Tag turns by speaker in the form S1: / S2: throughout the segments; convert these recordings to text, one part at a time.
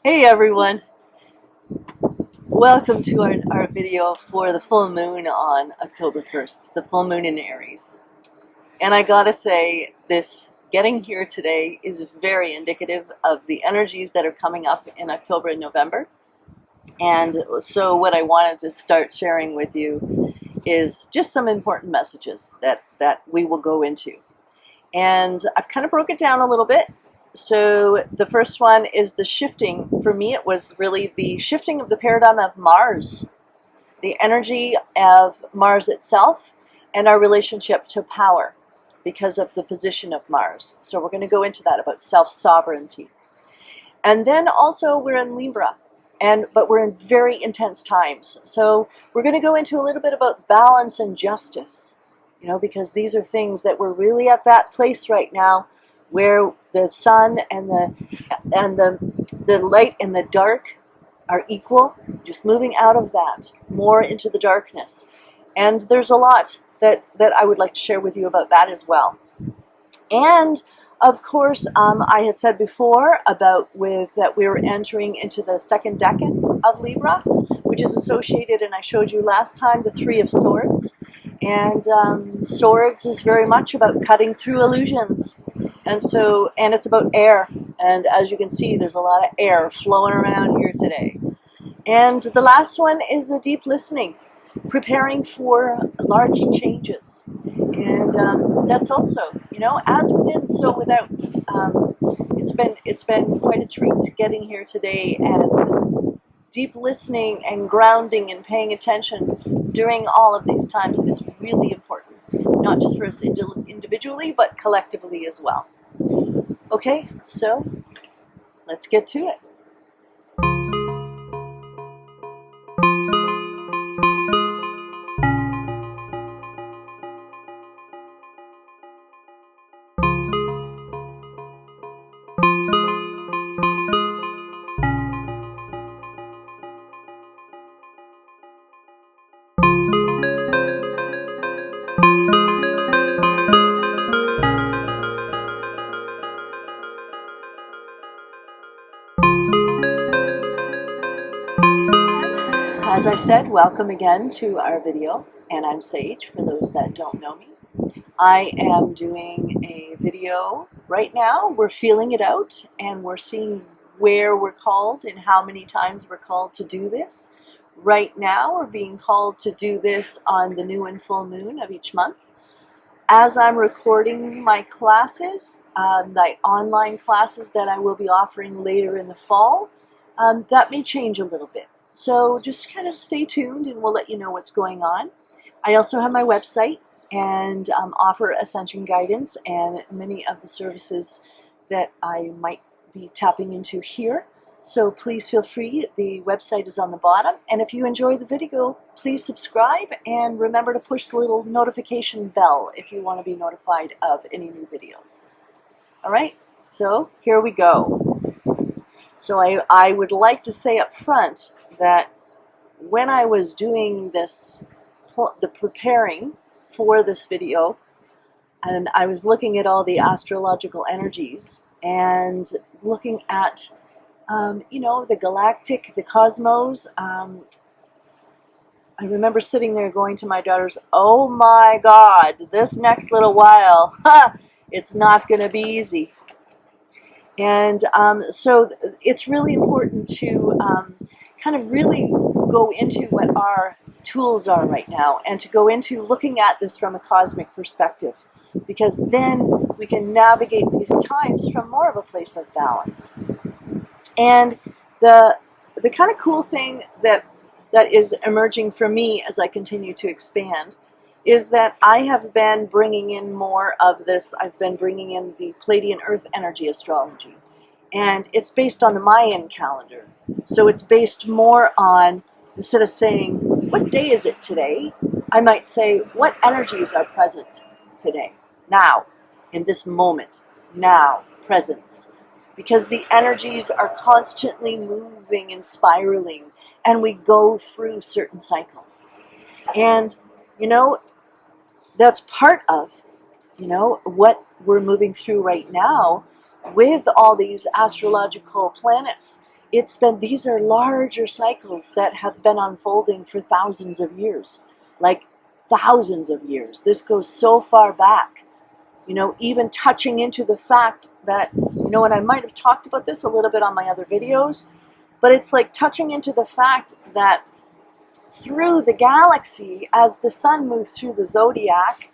S1: Hey everyone, welcome to our video for the full moon on October 1st, the full moon in Aries. And I gotta say, this getting here today is very indicative of the energies that are coming up in October and November. And so what I wanted to start sharing with you is just some important messages that we will go into. And I've kind of broke it down a little bit. So the first one is the shifting. For me, it was really the shifting of the paradigm of Mars, the energy of Mars itself, and our relationship to power because of the position of Mars. So we're going to go into that about self-sovereignty. And then also we're in Libra, but we're in very intense times. So we're going to go into a little bit about balance and justice, because these are things that we're really at that place right now where the sun and the light and the dark are equal, just moving out of that more into the darkness. And there's a lot that I would like to share with you about that as well. And of course, I had said before that we were entering into the second decan of Libra, which is associated, and I showed you last time, the Three of Swords. And swords is very much about cutting through illusions. And it's about air. And as you can see, there's a lot of air flowing around here today. And the last one is the deep listening, preparing for large changes. And that's also, as within, so without. It's been quite a treat getting here today, and deep listening and grounding and paying attention during all of these times is really important, not just for us individually, but collectively as well. Okay, so let's get to it. As I said, welcome again to our video, and I'm Sage, for those that don't know me. I am doing a video right now. We're feeling it out, and we're seeing where we're called and how many times we're called to do this. Right now, we're being called to do this on the new and full moon of each month. As I'm recording my classes, my online classes that I will be offering later in the fall, that may change a little bit. So just kind of stay tuned and we'll let you know what's going on. I also have my website and offer Ascension guidance and many of the services that I might be tapping into here. So please feel free. The website is on the bottom. And if you enjoy the video, please subscribe and remember to push the little notification bell if you want to be notified of any new videos. All right, so here we go. So I would like to say up front that when I was doing this, the preparing for this video, and I was looking at all the astrological energies and looking at, the galactic, the cosmos, I remember sitting there going to my daughters, oh my God, this next little while, it's not going to be easy. And so it's really important to kind of really go into what our tools are right now and to go into looking at this from a cosmic perspective, because then we can navigate these times from more of a place of balance. And the kind of cool thing that is emerging for me as I continue to expand is that I have been bringing in more of this. I've been bringing in the Pleiadian Earth energy astrology. And it's based on the Mayan calendar. So it's based more on, instead of saying, what day is it today? I might say, what energies are present today? Now, in this moment, now, presence. Because the energies are constantly moving and spiraling, and we go through certain cycles. And, that's part of, what we're moving through right now with all these astrological planets these are larger cycles that have been unfolding for thousands of years, like thousands of years. This goes so far back, even touching into the fact that, and I might have talked about this a little bit on my other videos, but it's like touching into the fact that through the galaxy, as the sun moves through the zodiac,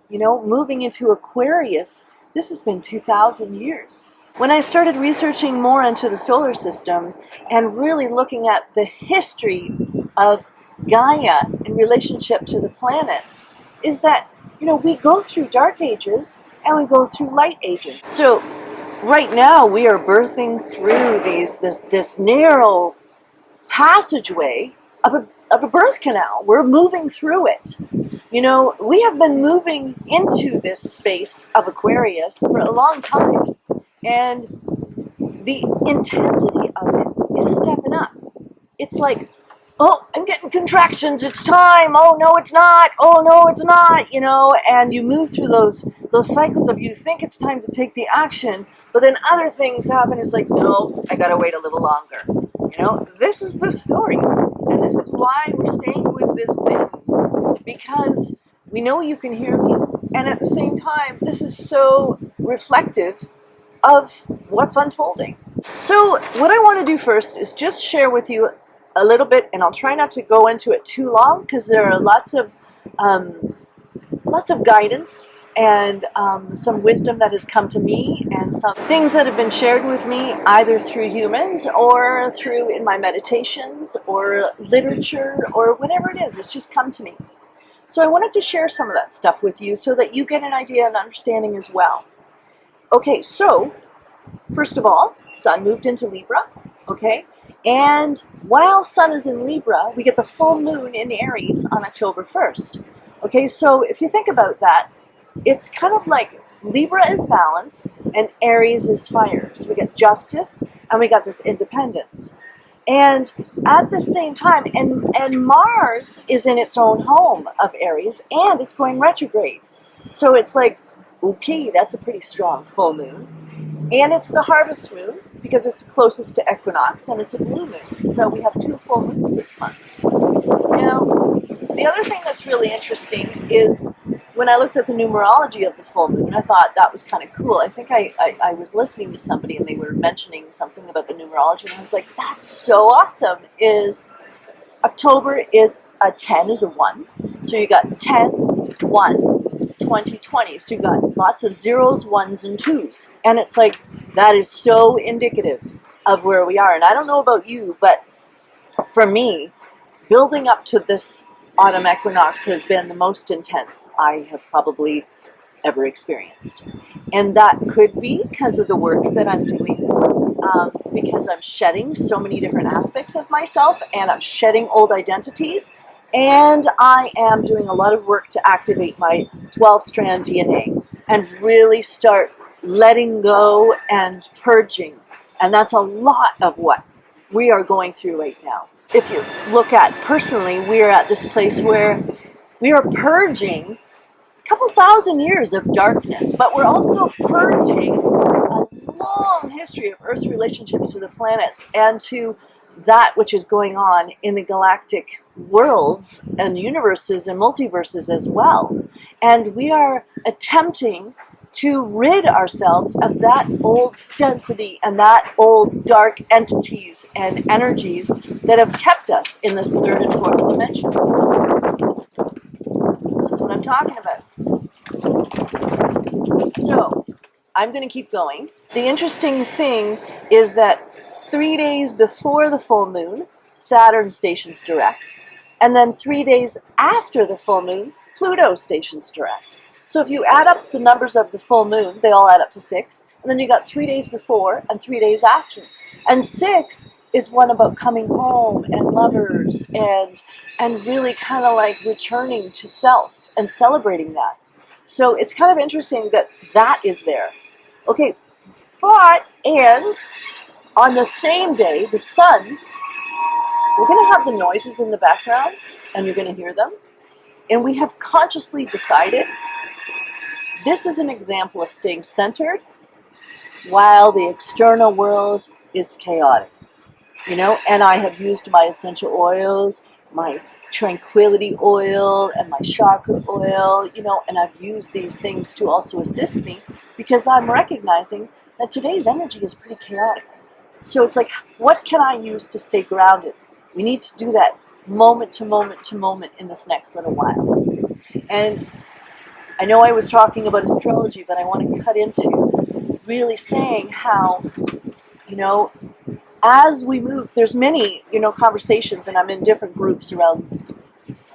S1: moving into Aquarius, this has been 2,000 years. When I started researching more into the solar system and really looking at the history of Gaia in relationship to the planets, is that, we go through dark ages and we go through light ages. So right now we are birthing through this narrow passageway of a birth canal. We're moving through it. We have been moving into this space of Aquarius for a long time, and the intensity of it is stepping up. It's like, oh, I'm getting contractions, it's time, oh no it's not, oh no it's not, and you move through those cycles of you think it's time to take the action, but then other things happen. It's like, no, I gotta wait a little longer. This is the story, and this is why we're staying with this band, because we know you can hear me, and at the same time, this is so reflective of what's unfolding. So what I want to do first is just share with you a little bit, and I'll try not to go into it too long, because there are lots of guidance and some wisdom that has come to me, and some things that have been shared with me either through humans or through in my meditations or literature or whatever it is. It's just come to me. So I wanted to share some of that stuff with you so that you get an idea and understanding as well. Okay, so first of all, Sun moved into Libra, okay? And while Sun is in Libra, we get the full moon in Aries on October 1st. Okay, so if you think about that, it's kind of like Libra is balance and Aries is fire. So we get justice and we got this independence. And at the same time, and Mars is in its own home of Aries, and it's going retrograde. So it's like, okay, that's a pretty strong full moon. And it's the harvest moon, because it's the closest to equinox, and it's a blue moon. So we have 2 full moons this month. Now, the other thing that's really interesting is when I looked at the numerology of the full moon, I thought that was kind of cool. I think I was listening to somebody and they were mentioning something about the numerology, and I was like, that's so awesome. Is October is a 10 is a 1. So you got 10, 1, 20, 20. So you got lots of zeros, ones, and twos. And it's like, that is so indicative of where we are. And I don't know about you, but for me, building up to this autumn equinox has been the most intense I have probably ever experienced. And that could be because of the work that I'm doing, because I'm shedding so many different aspects of myself, and I'm shedding old identities, and I am doing a lot of work to activate my 12-strand DNA and really start letting go and purging. And that's a lot of what we are going through right now. If you look at personally, we are at this place where we are purging a couple thousand years of darkness, but we're also purging a long history of Earth's relationships to the planets and to that which is going on in the galactic worlds and universes and multiverses as well. And we are attempting to rid ourselves of that old density and that old dark entities and energies that have kept us in this 3rd and 4th dimension. This is what I'm talking about. So, I'm going to keep going. The interesting thing is that 3 days before the full moon, Saturn stations direct. And then 3 days after the full moon, Pluto stations direct. So if you add up the numbers of the full moon, they all add up to 6. And then you got 3 days before and 3 days after. And 6 is one about coming home and lovers and really kind of like returning to self and celebrating that. So it's kind of interesting that that is there. Okay, and on the same day, the sun, we're going to have the noises in the background, and you're going to hear them. And we have consciously decided this is an example of staying centered while the external world is chaotic. you know, and I have used my essential oils, my tranquility oil and my chakra oil, you know, and I've used these things to also assist me because I'm recognizing that today's energy is pretty chaotic. So it's like, what can I use to stay grounded? We need to do that moment to moment to moment in this next little while. And I know I was talking about astrology, but I want to cut into really saying how, you know, as we move, there's many, you know, conversations, and I'm in different groups around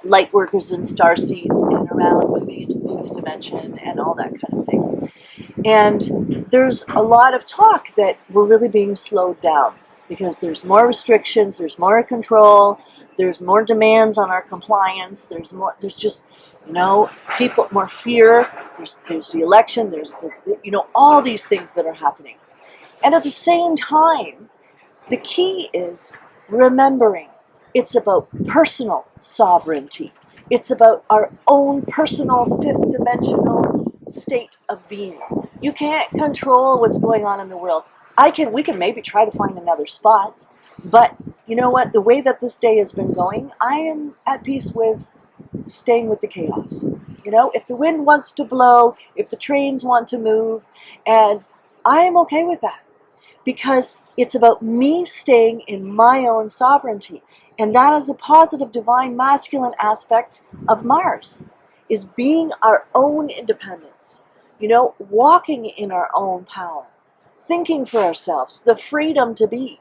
S1: light workers and star seeds and around moving into the fifth dimension and all that kind of thing. And there's a lot of talk that we're really being slowed down because there's more restrictions, there's more control, there's more demands on our compliance, there's just, you know, people, more fear, there's the election, there's the, you know, all these things that are happening. And at the same time, the key is remembering it's about personal sovereignty. It's about our own personal fifth dimensional state of being. You can't control what's going on in the world. We can maybe try to find another spot, but you know what? The way that this day has been going, I am at peace with staying with the chaos. You know, if the wind wants to blow, if the trains want to move, and I am okay with that because it's about me staying in my own sovereignty. And that is a positive divine masculine aspect of Mars, is being our own independence, you know, walking in our own power, thinking for ourselves, the freedom to be.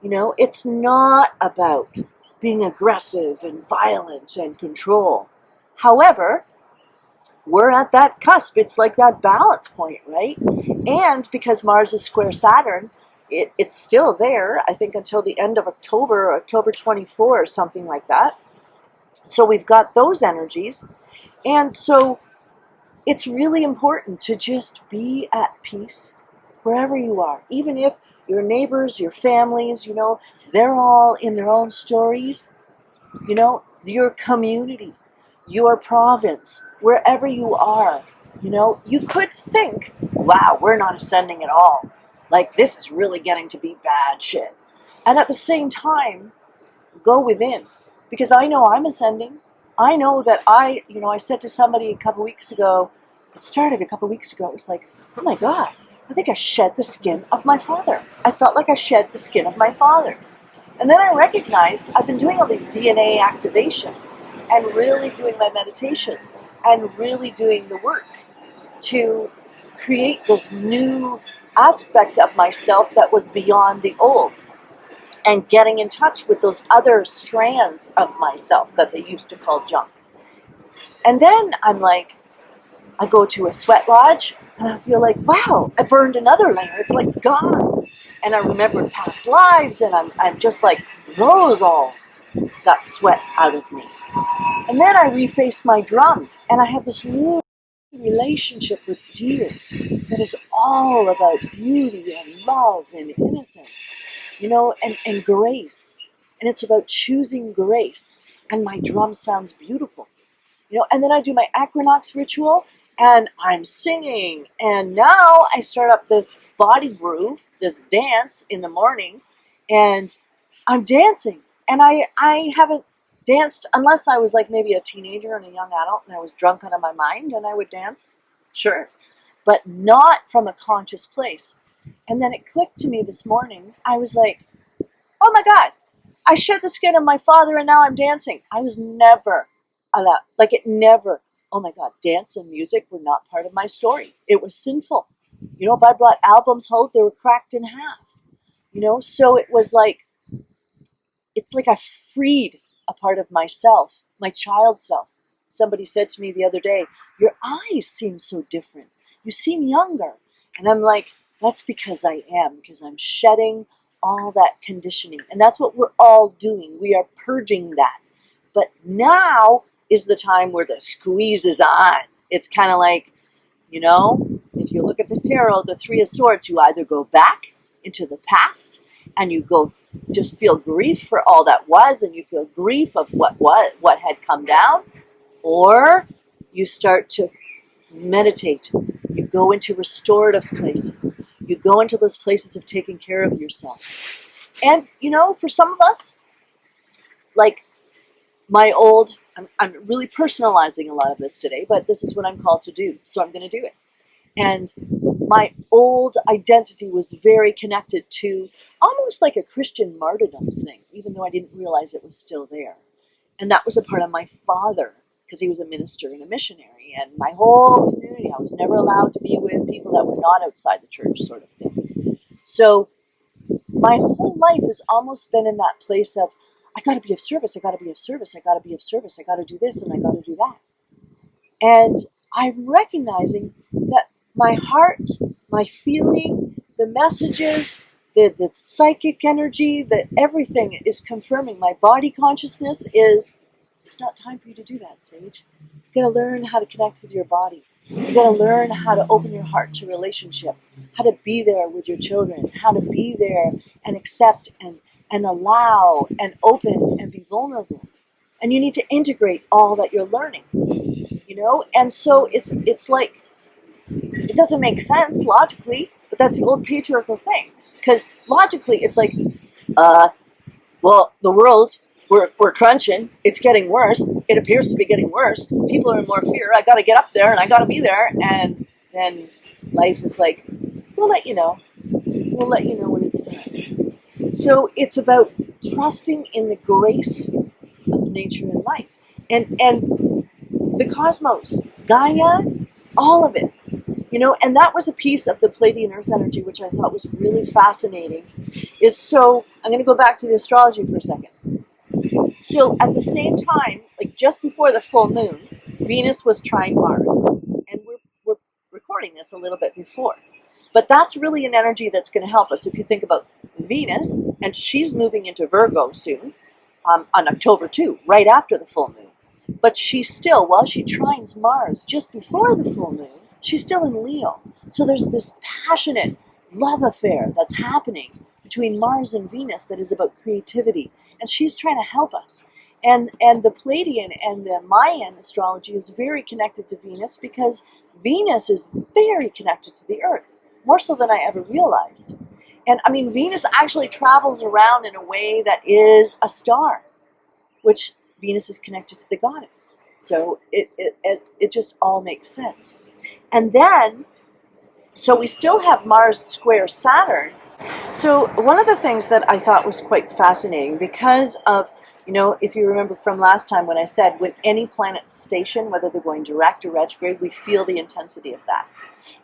S1: You know, it's not about being aggressive and violent and control. However, we're at that cusp. It's like that balance point, right? And because Mars is square Saturn, it's still there, I think, until the end of October, October 24 or something like that. So we've got those energies. And so it's really important to just be at peace wherever you are. Even if your neighbors, your families, you know, they're all in their own stories, you know, your community, your province, wherever you are, you know, you could think, wow, we're not ascending at all. Like, this is really getting to be bad shit. And at the same time, go within. Because I know I'm ascending. I know that I said to somebody a couple weeks ago, it started a couple weeks ago, it was like, oh my God, I think I shed the skin of my father. I felt like I shed the skin of my father. And then I recognized I've been doing all these DNA activations and really doing my meditations and really doing the work to create this new aspect of myself that was beyond the old, and getting in touch with those other strands of myself that they used to call junk. And then I'm like, I go to a sweat lodge and I feel like, wow, I burned another layer. It's like gone. And I remember past lives, and I'm just like, those all got sweat out of me. And then I reface my drum, and I have this new relationship with deer that is all about beauty and love and innocence, you know, and grace. And it's about choosing grace. And my drum sounds beautiful, you know. And then I do my equinox ritual, and I'm singing. And now I start up this body groove, this dance in the morning, and I'm dancing. And I haven't danced unless I was like maybe a teenager and a young adult and I was drunk out of my mind, and I would dance, sure, but not from a conscious place. And then it clicked to me this morning. I was like, oh my God, I shed the skin of my father and now I'm dancing. I was never allowed, like it never, oh my God, dance and music were not part of my story. It was sinful. You know, if I brought albums home, they were cracked in half, you know, so it was like, it's like I freed a part of myself, my child self. Somebody said to me the other day, your eyes seem so different. You seem younger. And I'm like, that's because I am, because I'm shedding all that conditioning. And that's what we're all doing. We are purging that. But now is the time where the squeeze is on. It's kind of like, you know, if you look at the tarot, the Three of Swords, you either go back into the past and you go just feel grief for all that was, and you feel grief of what had come down, or you start to meditate. You go into restorative places. You go into those places of taking care of yourself.
S2: And, you know, for some of us, like I'm really personalizing a lot of this today, but this is what I'm called to do, so I'm going to do it. And my old identity was very connected to almost like a Christian martyrdom thing, even though I didn't realize it was still there. And that was a part of my father, because he was a minister and a missionary. And my whole community, I was never allowed to be with people that were not outside the church, sort of thing. So my whole life has almost been in that place of, I got to be of service, I got to be of service, I got to be of service, I got to do this and I got to do that. And I'm recognizing that my heart, my feeling, the messages, the psychic energy, that everything is confirming. My body consciousness is, it's not time for you to do that, Sage. You gotta learn how to connect with your body. You gotta learn how to open your heart to relationship, how to be there with your children, how to be there and accept and allow and open and be vulnerable. And you need to integrate all that you're learning, you know? And so it's like, it doesn't make sense logically, but that's the old patriarchal thing. Because logically, it's like, well, the world, we're crunching. It's getting worse. It appears to be getting worse. People are in more fear. I got to get up there and I got to be there. And then life is like, we'll let you know. We'll let you know when it's time. So it's about trusting in the grace of nature and life. And the cosmos, Gaia, all of it. You know, and that was a piece of the Pleiadian Earth energy, which I thought was really fascinating. Is so, I'm going to go back to the astrology for a second. So at the same time, like just before the full moon, Venus was trine Mars. And we're recording this a little bit before. But that's really an energy that's going to help us. If you think about Venus, and she's moving into Virgo soon, on October 2, right after the full moon. But she's still, while she trines Mars just before the full moon, she's still in Leo. So there's this passionate love affair that's happening between Mars and Venus that is about creativity. And she's trying to help us. And the Pleiadian and the Mayan astrology is very connected to Venus because Venus is very connected to the Earth, more so than I ever realized. And I mean, Venus actually travels around in a way that is a star, which Venus is connected to the goddess. So it just all makes sense. And then, so we still have Mars square Saturn. So one of the things that I thought was quite fascinating because of, you know, if you remember from last time when I said when any planet's station, whether they're going direct or retrograde, we feel the intensity of that.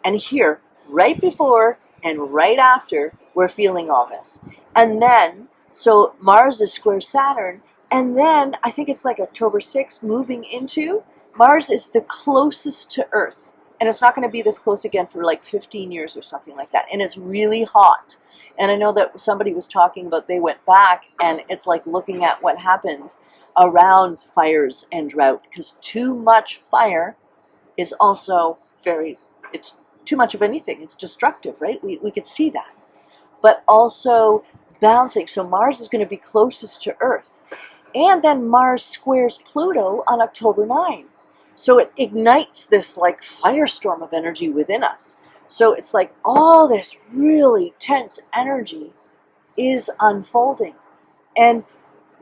S2: And here, right before and right after, we're feeling all this. And then, so Mars is square Saturn, and then I think it's like October 6th moving into, Mars is the closest to Earth. And it's not going to be this close again for like 15 years or something like that. And it's really hot. And I know that somebody was talking about they went back and it's like looking at what happened around fires and drought. Because too much fire is also it's too much of anything. It's destructive, right? We could see that. But also balancing. So Mars is going to be closest to Earth. And then Mars squares Pluto on October 9. So it ignites this like firestorm of energy within us. So it's like all this really tense energy is unfolding. And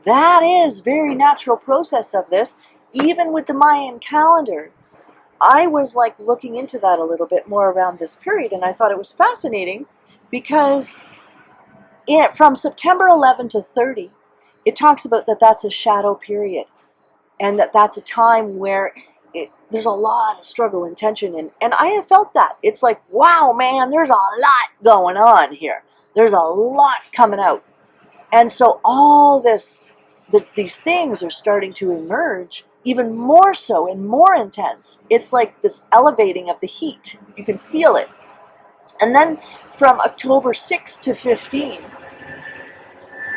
S2: that is very natural process of this. Even with the Mayan calendar, I was like looking into that a little bit more around this period. And I thought it was fascinating because from September 11 to 30, it talks about that that's a shadow period. And that's a time where there's a lot of struggle and tension. And I have felt that. It's like, wow, man, there's a lot going on here. There's a lot coming out. And so all these things are starting to emerge even more so and more intense. It's like this elevating of the heat. You can feel it. And then from October 6 to 15,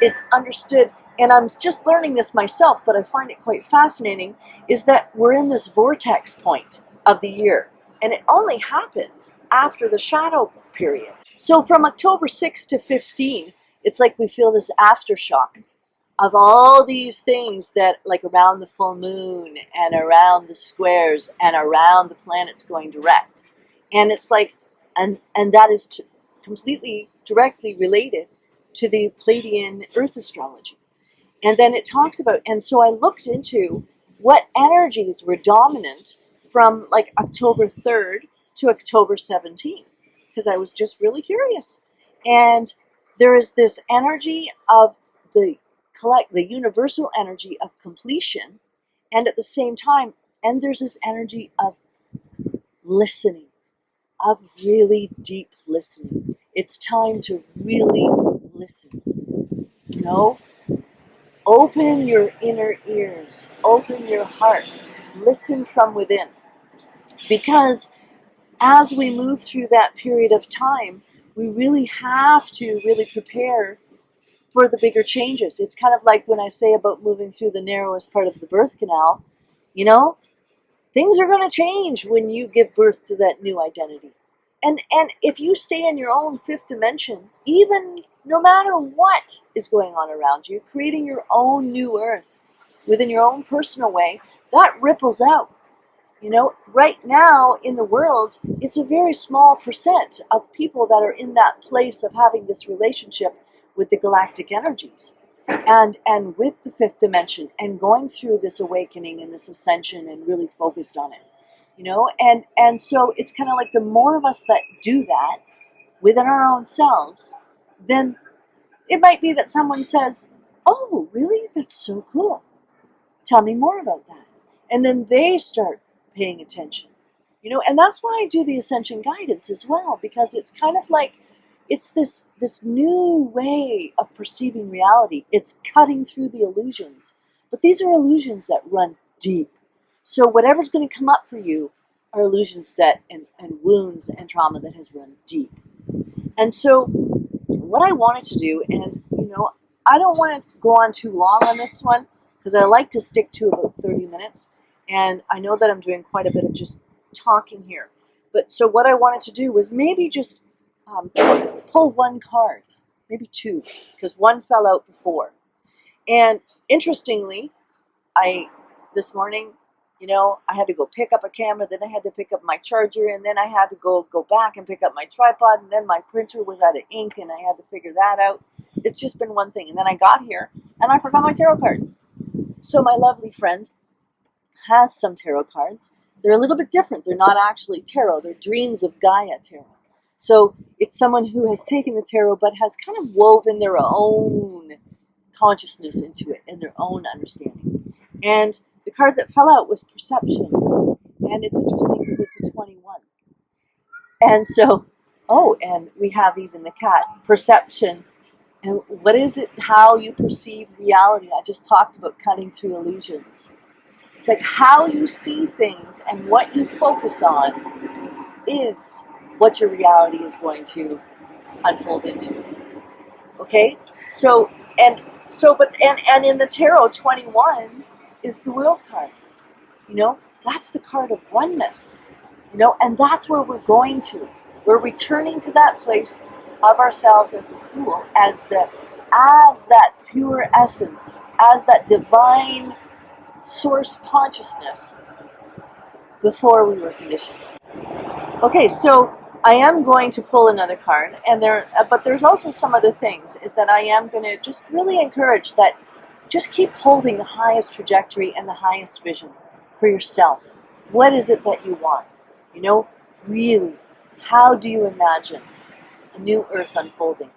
S2: it's understood, and I'm just learning this myself, but I find it quite fascinating, is that we're in this vortex point of the year. And it only happens after the shadow period. So from October 6 to 15, it's like we feel this aftershock of all these things that, like around the full moon and around the squares and around the planets going direct. And it's like, and that is completely directly related to the Pleiadian Earth astrology. And then it talks about, and so I looked into what energies were dominant from like October 3rd to October 17th, because I was just really curious. And there is this energy of the universal energy of completion, and at the same time, and there's this energy of listening, of really deep listening. It's time to really listen. You know, open your inner ears, open your heart, listen from within. Because as we move through that period of time, we really have to really prepare for the bigger changes. It's kind of like when I say about moving through the narrowest part of the birth canal, you know, things are going to change when you give birth to that new identity. And if you stay in your own fifth dimension, even no matter what is going on around you, creating your own new earth within your own personal way, that ripples out. You know, right now in the world, it's a very small percent of people that are in that place of having this relationship with the galactic energies and with the fifth dimension and going through this awakening and this ascension and really focused on it. You know, and so it's kind of like the more of us that do that within our own selves, then it might be that someone says, "Oh, really? That's so cool. Tell me more about that." And then they start paying attention. You know, and that's why I do the Ascension guidance as well, because it's kind of like it's this new way of perceiving reality. It's cutting through the illusions. But these are illusions that run deep. So whatever's going to come up for you are illusions that and wounds and trauma that has run deep. And so what I wanted to do, and you know, I don't want to go on too long on this one because I like to stick to about 30 minutes. And I know that I'm doing quite a bit of just talking here. But so what I wanted to do was maybe just pull one card, maybe two, because one fell out before. And interestingly, this morning, you know, I had to go pick up a camera, then I had to pick up my charger, and then I had to go back and pick up my tripod, and then my printer was out of ink, and I had to figure that out. It's just been one thing. And then I got here, and I forgot my tarot cards. So my lovely friend has some tarot cards. They're a little bit different. They're not actually tarot. They're Dreams of Gaia tarot. So it's someone who has taken the tarot but has kind of woven their own consciousness into it and their own understanding. And the card that fell out was Perception. And it's interesting because it's a 21. And so, oh, and we have even the cat, Perception. And what is it, how you perceive reality? I just talked about cutting through illusions. It's like how you see things and what you focus on is what your reality is going to unfold into. Okay? So in the tarot, 21 is the World card. You know, that's the card of oneness. You know, and that's where we're going to. We're returning to that place of ourselves as a fool, as that pure essence, as that divine source consciousness before we were conditioned. Okay, so I am going to pull another card, but there's also some other things, is that I am going to just really encourage that just keep holding the highest trajectory and the highest vision for yourself. What is it that you want? You know, really, how do you imagine a new earth unfolding?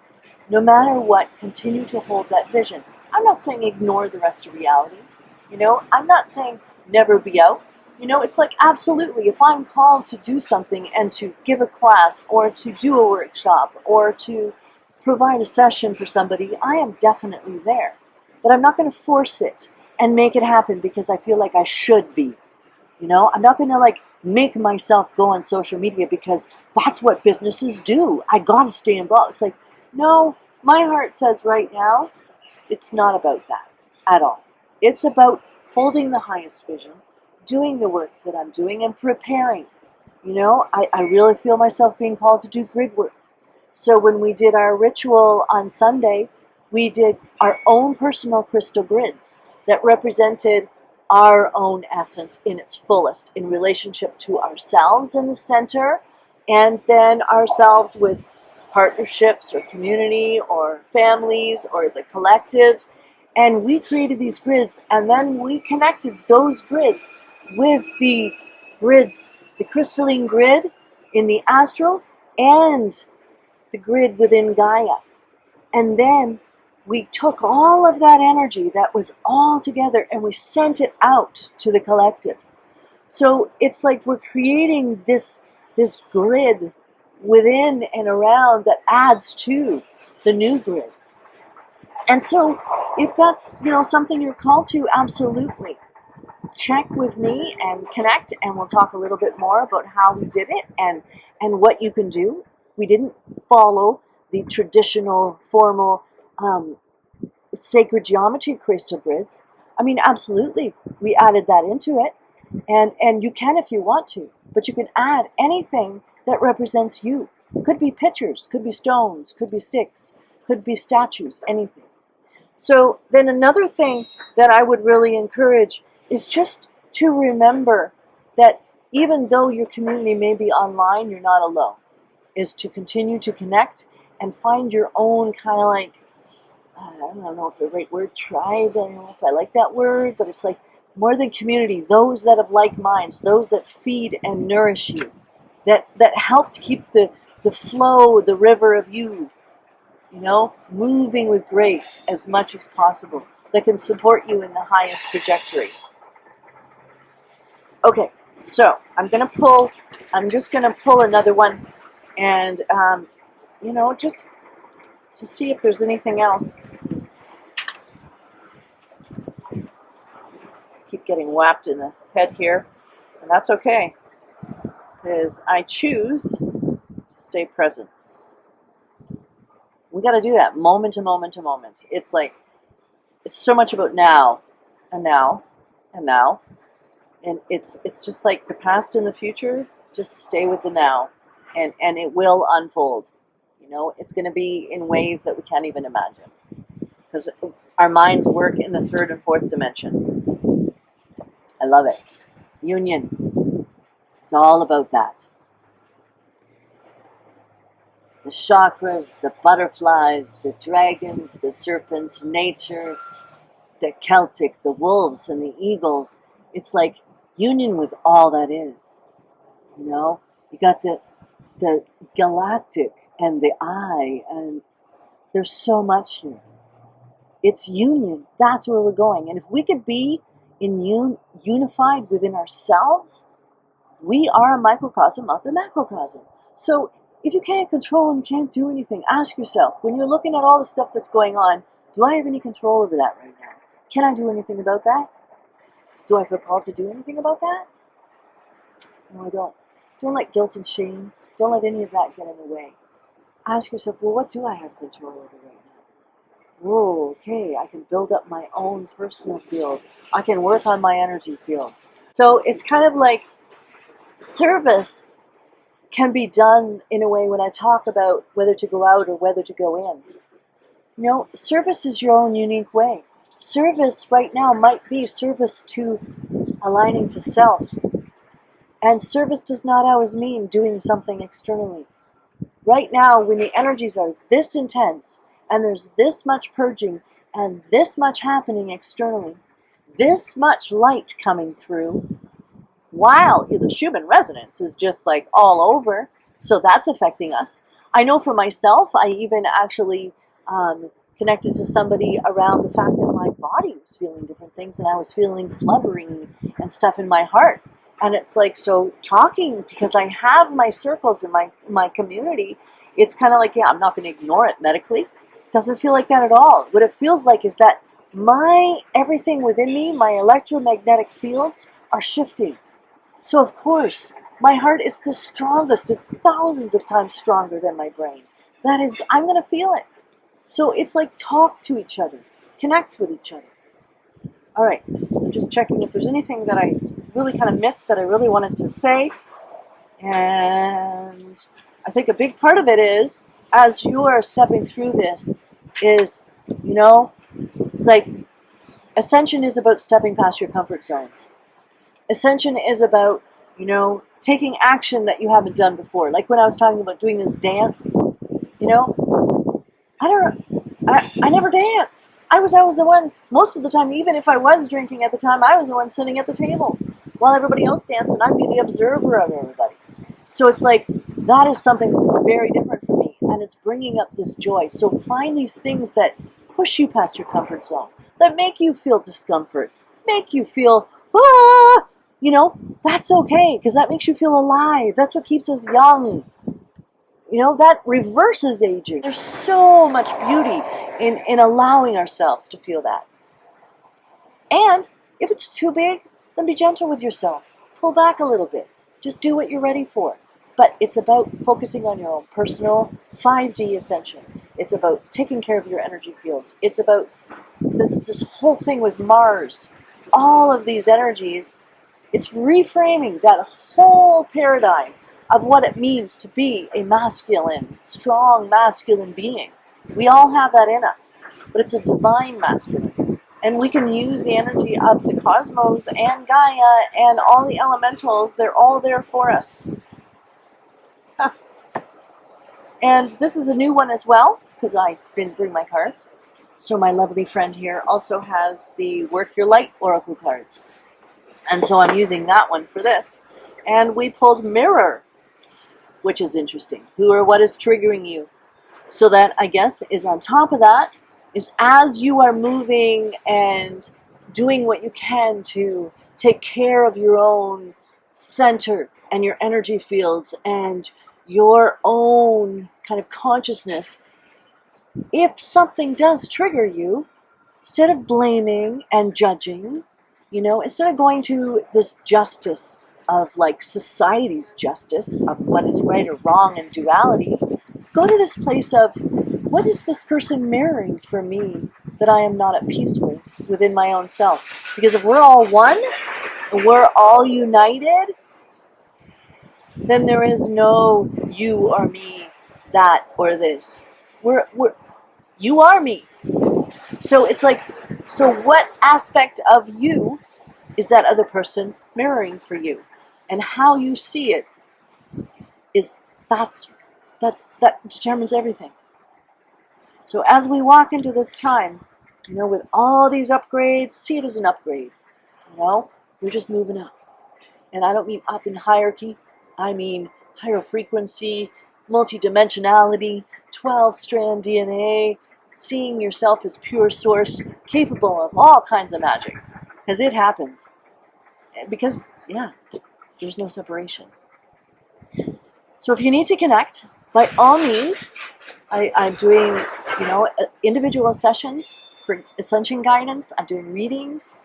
S2: No matter what, continue to hold that vision. I'm not saying ignore the rest of reality. You know, I'm not saying never be out. You know, it's like absolutely, if I'm called to do something and to give a class or to do a workshop or to provide a session for somebody, I am definitely there. But I'm not going to force it and make it happen because I feel like I should be. You know, I'm not going to like make myself go on social media because that's what businesses do. I got to stay involved. It's like, no, my heart says right now, it's not about that at all. It's about holding the highest vision, doing the work that I'm doing, and preparing. You know, I really feel myself being called to do grid work. So when we did our ritual on Sunday, we did our own personal crystal grids that represented our own essence in its fullest in relationship to ourselves in the center, and then ourselves with partnerships or community or families or the collective. And we created these grids, and then we connected those grids with the grids, the crystalline grid in the astral and the grid within Gaia. And then we took all of that energy that was all together and we sent it out to the collective. So it's like we're creating this grid within and around that adds to the new grids. And so if that's, something you're called to, absolutely. Check with me and connect, and we'll talk a little bit more about how we did it and what you can do. We didn't follow the traditional, formal, sacred geometry crystal grids. I mean, absolutely, we added that into it, and you can if you want to, but you can add anything that represents you. Could be pictures, could be stones, could be sticks, could be statues, anything. So then another thing that I would really encourage is just to remember that even though your community may be online, you're not alone. Is to continue to connect and find your own kind of like, I don't know if the right word, tribe, I don't know if I like that word, but it's like more than community, those that have like minds, those that feed and nourish you, that help to keep the flow, the river of you, moving with grace as much as possible, that can support you in the highest trajectory. Okay, so I'm just going to pull another one, and, just to see if there's anything else. I keep getting whapped in the head here, and that's okay, because I choose to stay present. We got to do that moment to moment to moment. It's like, it's so much about now, and now, and now. And it's just like the past and the future, just stay with the now, and it will unfold. It's going to be in ways that we can't even imagine, because our minds work in the third and fourth dimension. I love it. Union. It's all about that. The chakras, the butterflies, the dragons, the serpents, nature, the Celtic, the wolves and the eagles. It's like union with all that is. You got the galactic and the I, and there's so much here. It's union. That's where we're going. And if we could be unified within ourselves, we are a microcosm of the macrocosm. So if you can't control and you can't do anything, ask yourself, when you're looking at all the stuff that's going on, do I have any control over that right now? Can I do anything about that? Do I feel called to do anything about that? No, I don't. Don't let guilt and shame, don't let any of that get in the way. Ask yourself, well, what do I have control over right now? Whoa, okay, I can build up my own personal field. I can work on my energy fields. So it's kind of like service can be done in a way when I talk about whether to go out or whether to go in. Service is your own unique way. Service right now might be service to aligning to self. And service does not always mean doing something externally. Right now, when the energies are this intense, and there's this much purging, and this much happening externally, this much light coming through, while the Schumann resonance is just like all over, so that's affecting us. I know for myself, I even actually connected to somebody around the fact that my body was feeling different things, and I was feeling fluttering and stuff in my heart. And it's like, so talking, because I have my circles in my community, it's kind of like, yeah, I'm not going to ignore it medically. It doesn't feel like that at all. What it feels like is that everything within me, my electromagnetic fields are shifting. So of course, my heart is the strongest. It's thousands of times stronger than my brain. That is, I'm going to feel it. So it's like talk to each other, connect with each other. All right, I'm just checking if there's anything that I really kind of missed that I really wanted to say. And I think a big part of it is, as you are stepping through this, is, it's like Ascension is about stepping past your comfort zones. Ascension is about, taking action that you haven't done before. Like when I was talking about doing this dance, You know, I never danced. I was the one, most of the time, even if I was drinking at the time, I was the one sitting at the table while everybody else danced, and I'd be the observer of everybody. So it's like, that is something very different for me, and it's bringing up this joy. So find these things that push you past your comfort zone, that make you feel discomfort, make you feel, ah, you know, that's okay, because that makes you feel alive. That's what keeps us young. You know, that reverses aging. There's so much beauty in allowing ourselves to feel that. And if it's too big, then be gentle with yourself. Pull back a little bit. Just do what you're ready for. But it's about focusing on your own personal 5D ascension. It's about taking care of your energy fields. It's about this whole thing with Mars. All of these energies, it's reframing that whole paradigm of what it means to be a masculine, strong masculine being. We all have that in us, but it's a divine masculine. And we can use the energy of the cosmos and Gaia and all the elementals. They're all there for us. Huh. And this is a new one as well, because I didn't bring my cards. So my lovely friend here also has the Work Your Light Oracle cards. And so I'm using that one for this. And we pulled Mirror, which is interesting. Who or what is triggering you? So that, I guess, is on top of that, is as you are moving and doing what you can to take care of your own center and your energy fields and your own kind of consciousness, if something does trigger you, instead of blaming and judging, you know, instead of going to this justice of like society's justice of what is right or wrong and duality, go to this place of, what is this person mirroring for me that I am not at peace with within my own self? Because if we're all one, and we're all united, then there is no you or me, that or this. You are me. So it's like, so what aspect of you is that other person mirroring for you? And how you see it is, that determines everything. So as we walk into this time, you know, with all these upgrades, see it as an upgrade. You know, we're just moving up. And I don't mean up in hierarchy. I mean higher frequency, multidimensionality, 12-strand DNA, seeing yourself as pure source, capable of all kinds of magic. Because it happens. Because, yeah, there's no separation. So if you need to connect, by all means, I'm doing, you know, individual sessions for Ascension guidance. I'm doing readings.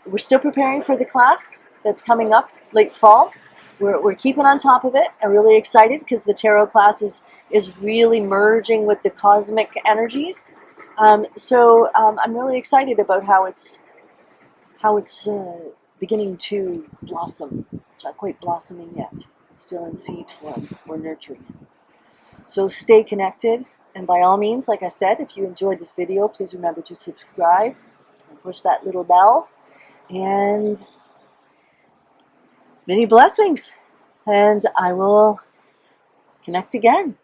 S2: We're still preparing for the class that's coming up late fall. We're keeping on top of it. I'm really excited because the tarot class is really merging with the cosmic energies. So I'm really excited about how it's beginning to blossom. It's not quite blossoming yet. It's still in seed form. We're nurturing it. So stay connected, and by all means, like I said, if you enjoyed this video, please remember to subscribe and push that little bell, and many blessings, and I will connect again.